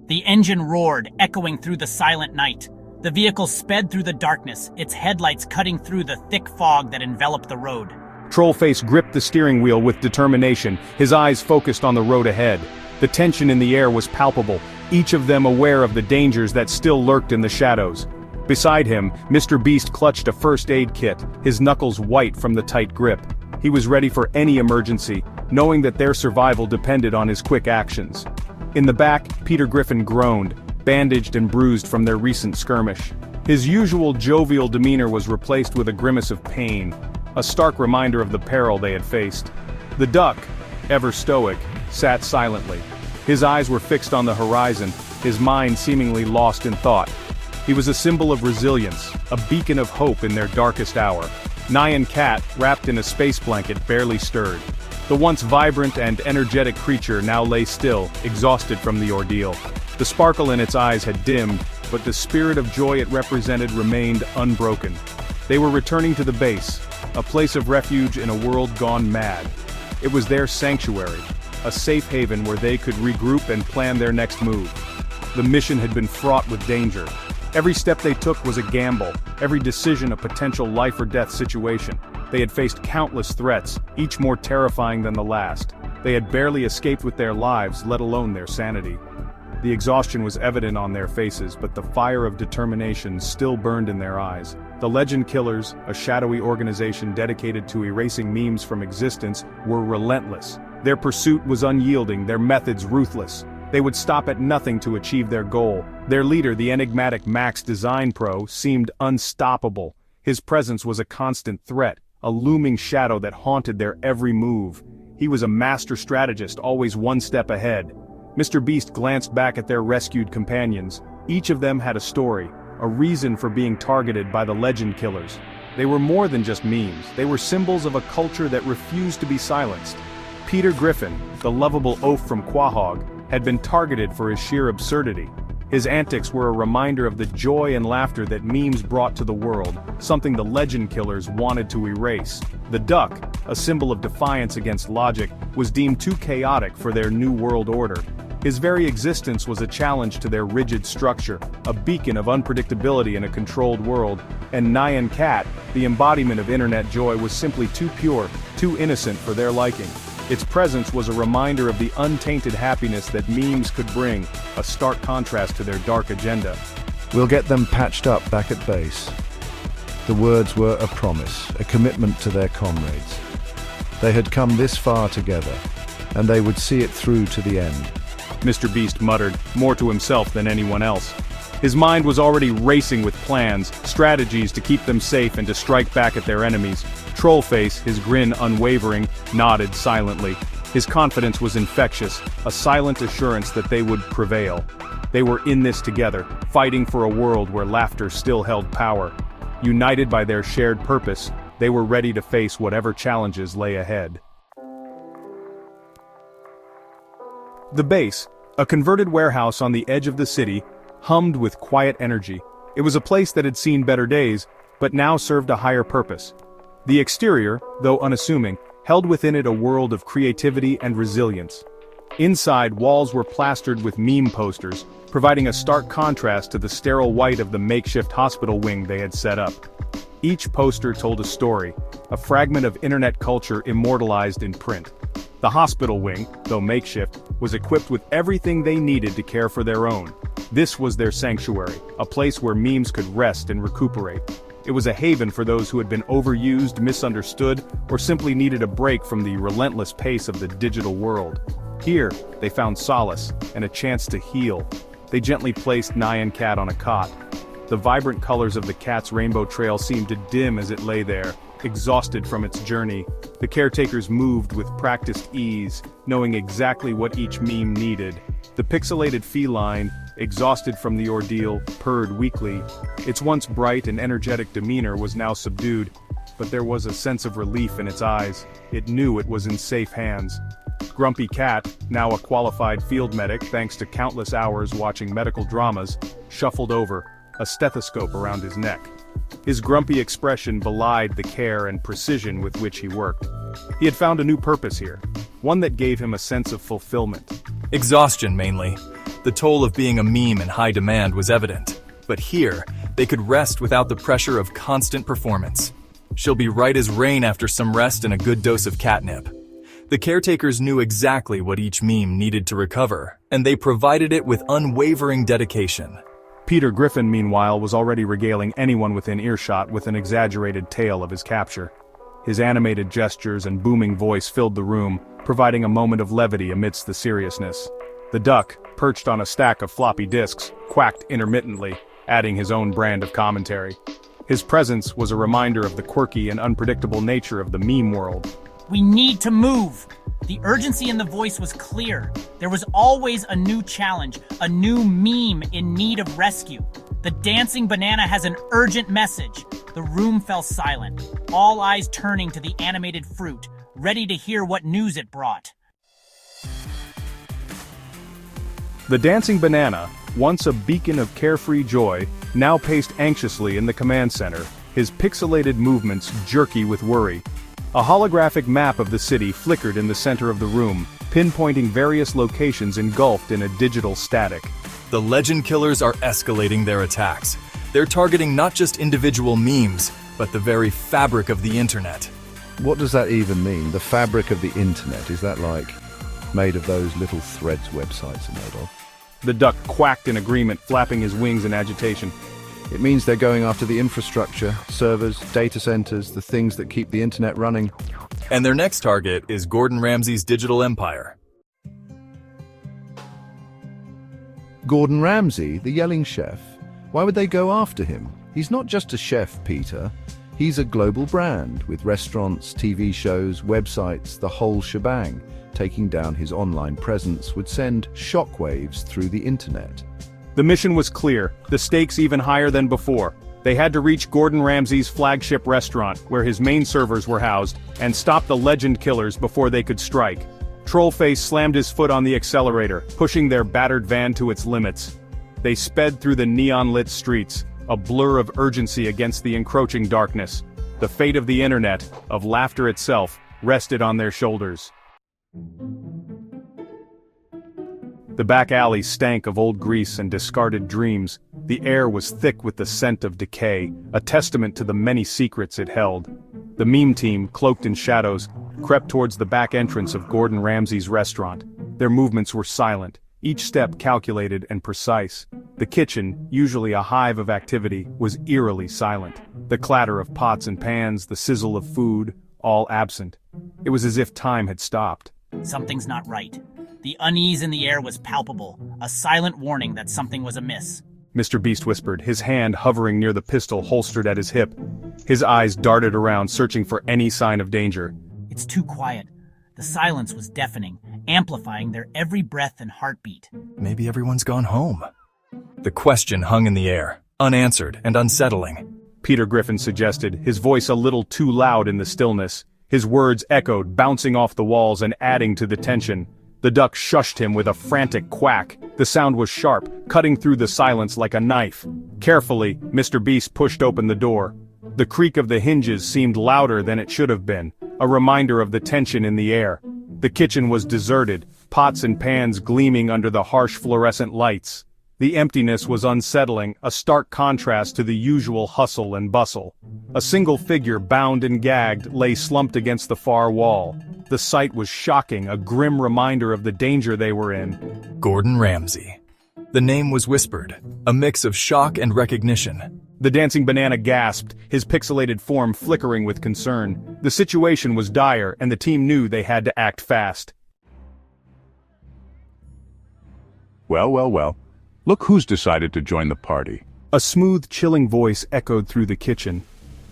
The engine roared, echoing through the silent night. The vehicle sped through the darkness, its headlights cutting through the thick fog that enveloped the road. Trollface gripped the steering wheel with determination, his eyes focused on the road ahead. The tension in the air was palpable, each of them aware of the dangers that still lurked in the shadows. Beside him, Mr. Beast clutched a first aid kit, his knuckles white from the tight grip. He was ready for any emergency, knowing that their survival depended on his quick actions. In the back, Peter Griffin groaned, bandaged and bruised from their recent skirmish. His usual jovial demeanor was replaced with a grimace of pain, a stark reminder of the peril they had faced. The duck, ever stoic, sat silently. His eyes were fixed on the horizon, his mind seemingly lost in thought. He was a symbol of resilience, a beacon of hope in their darkest hour. My.Yellow.Cursor, wrapped in a space blanket, barely stirred. The once vibrant and energetic creature now lay still, exhausted from the ordeal. The sparkle in its eyes had dimmed, but the spirit of joy it represented remained unbroken. They were returning to the base, a place of refuge in a world gone mad. It was their sanctuary, a safe haven where they could regroup and plan their next move. The mission had been fraught with danger. Every step they took was a gamble, every decision a potential life-or-death situation. They had faced countless threats, each more terrifying than the last. They had barely escaped with their lives, let alone their sanity. The exhaustion was evident on their faces, but the fire of determination still burned in their eyes. The Legend Killers, a shadowy organization dedicated to erasing memes from existence, were relentless. Their pursuit was unyielding, their methods ruthless. They would stop at nothing to achieve their goal. Their leader, the enigmatic Max Design Pro, seemed unstoppable. His presence was a constant threat, a looming shadow that haunted their every move. He was a master strategist, always one step ahead. Mr. Beast glanced back at their rescued companions. Each of them had a story, a reason for being targeted by the Legend Killers. They were more than just memes, they were symbols of a culture that refused to be silenced. Peter Griffin, the lovable oaf from Quahog, had been targeted for his sheer absurdity. His antics were a reminder of the joy and laughter that memes brought to the world, something the Legend Killers wanted to erase. The duck, a symbol of defiance against logic, was deemed too chaotic for their new world order. His very existence was a challenge to their rigid structure, a beacon of unpredictability in a controlled world, and My.Yellow.Cursor, the embodiment of internet joy, was simply too pure, too innocent for their liking. Its presence was a reminder of the untainted happiness that memes could bring, a stark contrast to their dark agenda. We'll get them patched up back at base. The words were a promise, a commitment to their comrades. They had come this far together, and they would see it through to the end. Mr. Beast muttered, more to himself than anyone else. His mind was already racing with plans, strategies to keep them safe and to strike back at their enemies. Trollface, his grin unwavering, nodded silently. His confidence was infectious, a silent assurance that they would prevail. They were in this together, fighting for a world where laughter still held power. United by their shared purpose, they were ready to face whatever challenges lay ahead. The base, a converted warehouse on the edge of the city, hummed with quiet energy. It was a place that had seen better days, but now served a higher purpose. The exterior, though unassuming, held within it a world of creativity and resilience. Inside, walls were plastered with meme posters, providing a stark contrast to the sterile white of the makeshift hospital wing they had set up. Each poster told a story, a fragment of internet culture immortalized in print. The hospital wing, though makeshift, was equipped with everything they needed to care for their own. This was their sanctuary, a place where memes could rest and recuperate. It was a haven for those who had been overused, misunderstood, or simply needed a break from the relentless pace of the digital world. Here, they found solace and a chance to heal. They gently placed My.Yellow.Cursor on a cot. The vibrant colors of the cat's rainbow trail seemed to dim as it lay there, exhausted from its journey. The caretakers moved with practiced ease, knowing exactly what each meme needed. The pixelated feline, exhausted from the ordeal, purred weakly. Its once bright and energetic demeanor was now subdued, but there was a sense of relief in its eyes. It knew it was in safe hands. Grumpy Cat, now a qualified field medic thanks to countless hours watching medical dramas, shuffled over, a stethoscope around his neck. His grumpy expression belied the care and precision with which he worked. He had found a new purpose here, one that gave him a sense of fulfillment. Exhaustion, mainly. The toll of being a meme in high demand was evident. But here, they could rest without the pressure of constant performance. She'll be right as rain after some rest and a good dose of catnip. The caretakers knew exactly what each meme needed to recover, and they provided it with unwavering dedication. Peter Griffin, meanwhile, was already regaling anyone within earshot with an exaggerated tale of his capture. His animated gestures and booming voice filled the room, providing a moment of levity amidst the seriousness. The duck, perched on a stack of floppy disks, quacked intermittently, adding his own brand of commentary. His presence was a reminder of the quirky and unpredictable nature of the meme world. We need to move. The urgency in the voice was clear. There was always a new challenge, a new meme in need of rescue. The dancing banana has an urgent message. The room fell silent, all eyes turning to the animated fruit, ready to hear what news it brought. The dancing banana, once a beacon of carefree joy, now paced anxiously in the command center, his pixelated movements jerky with worry. A holographic map of the city flickered in the center of the room, pinpointing various locations engulfed in a digital static. The legend killers are escalating their attacks. They're targeting not just individual memes, but the very fabric of the internet. What does that even mean? The fabric of the internet, is that like made of those little threads websites are made of? The duck quacked in agreement, flapping his wings in agitation. It means they're going after the infrastructure, servers, data centers, the things that keep the internet running. And their next target is Gordon Ramsay's digital empire. Gordon Ramsay, the yelling chef. Why would they go after him? He's not just a chef, Peter. He's a global brand with restaurants, TV shows, websites, the whole shebang. Taking down his online presence would send shockwaves through the internet. The mission was clear, the stakes even higher than before. They had to reach Gordon Ramsay's flagship restaurant, where his main servers were housed, and stop the legend killers before they could strike. Trollface slammed his foot on the accelerator, pushing their battered van to its limits. They sped through the neon-lit streets, a blur of urgency against the encroaching darkness. The fate of the internet, of laughter itself, rested on their shoulders. The back alley stank of old grease and discarded dreams. The air was thick with the scent of decay, a testament to the many secrets it held. The meme team, cloaked in shadows, crept towards the back entrance of Gordon Ramsay's restaurant. Their movements were silent, each step calculated and precise. The kitchen, usually a hive of activity, was eerily silent. The clatter of pots and pans, the sizzle of food, all absent. It was as if time had stopped. Something's not right. The unease in the air was palpable, a silent warning that something was amiss. Mr. Beast whispered, his hand hovering near the pistol holstered at his hip. His eyes darted around, searching for any sign of danger. It's too quiet. The silence was deafening, amplifying their every breath and heartbeat. Maybe everyone's gone home. The question hung in the air, unanswered and unsettling. Peter Griffin suggested, his voice a little too loud in the stillness. His words echoed, bouncing off the walls and adding to the tension. The duck shushed him with a frantic quack. The sound was sharp, cutting through the silence like a knife. Carefully, Mr. Beast pushed open the door. The creak of the hinges seemed louder than it should have been, a reminder of the tension in the air. The kitchen was deserted, pots and pans gleaming under the harsh fluorescent lights. The emptiness was unsettling, a stark contrast to the usual hustle and bustle. A single figure, bound and gagged, lay slumped against the far wall. The sight was shocking, a grim reminder of the danger they were in. Gordon Ramsay. The name was whispered, a mix of shock and recognition. The dancing banana gasped, his pixelated form flickering with concern. The situation was dire, and the team knew they had to act fast. Well. Look who's decided to join the party. A smooth, chilling voice echoed through the kitchen.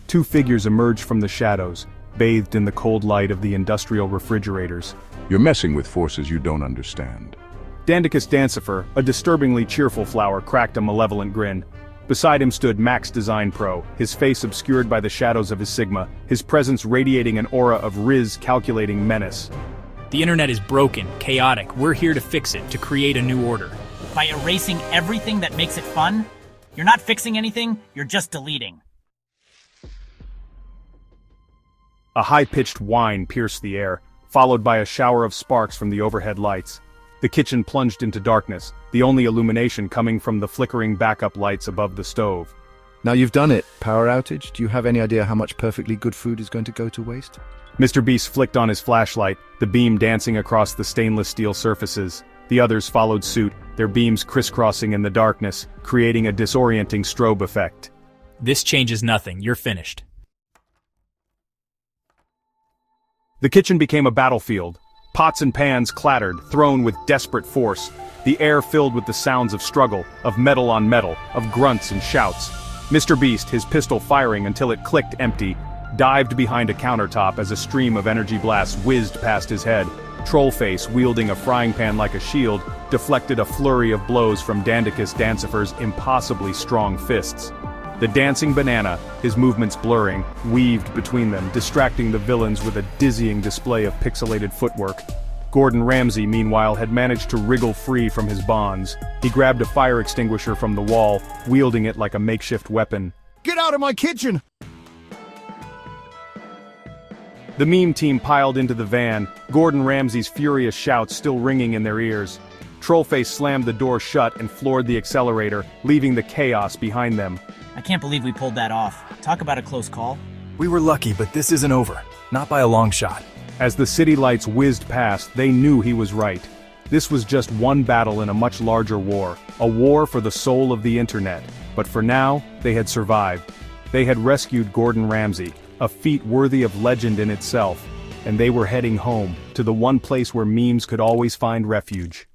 Two figures emerged from the shadows, bathed in the cold light of the industrial refrigerators. You're messing with forces you don't understand. Dandicus Dancifer, a disturbingly cheerful flower, cracked a malevolent grin. Beside him stood Max Design Pro, his face obscured by the shadows of his Sigma, his presence radiating an aura of calculating menace. The internet is broken, chaotic. We're here to fix it, to create a new order. By erasing everything that makes it fun? You're not fixing anything, you're just deleting. A high-pitched whine pierced the air, followed by a shower of sparks from the overhead lights. The kitchen plunged into darkness, the only illumination coming from the flickering backup lights above the stove. Now you've done it. Power outage? Do you have any idea how much perfectly good food is going to go to waste? Mr. Beast flicked on his flashlight, the beam dancing across the stainless steel surfaces. The others followed suit, their beams crisscrossing in the darkness, creating a disorienting strobe effect. This changes nothing. You're finished. The kitchen became a battlefield. Pots and pans clattered, thrown with desperate force. The air filled with the sounds of struggle, of metal on metal, of grunts and shouts. Mr. Beast, his pistol firing until it clicked empty, dived behind a countertop as a stream of energy blasts whizzed past his head. Trollface, wielding a frying pan like a shield, deflected a flurry of blows from Dandicus Dancifer's impossibly strong fists. The dancing banana, his movements blurring, weaved between them, distracting the villains with a dizzying display of pixelated footwork. Gordon Ramsay, meanwhile, had managed to wriggle free from his bonds. He grabbed a fire extinguisher from the wall, wielding it like a makeshift weapon. Get out of my kitchen! The meme team piled into the van, Gordon Ramsay's furious shouts still ringing in their ears. Trollface slammed the door shut and floored the accelerator, leaving the chaos behind them. I can't believe we pulled that off. Talk about a close call. We were lucky, but this isn't over. Not by a long shot. As the city lights whizzed past, they knew he was right. This was just one battle in a much larger war, a war for the soul of the internet. But for now, they had survived. They had rescued Gordon Ramsay, a feat worthy of legend in itself, and they were heading home, to the one place where memes could always find refuge.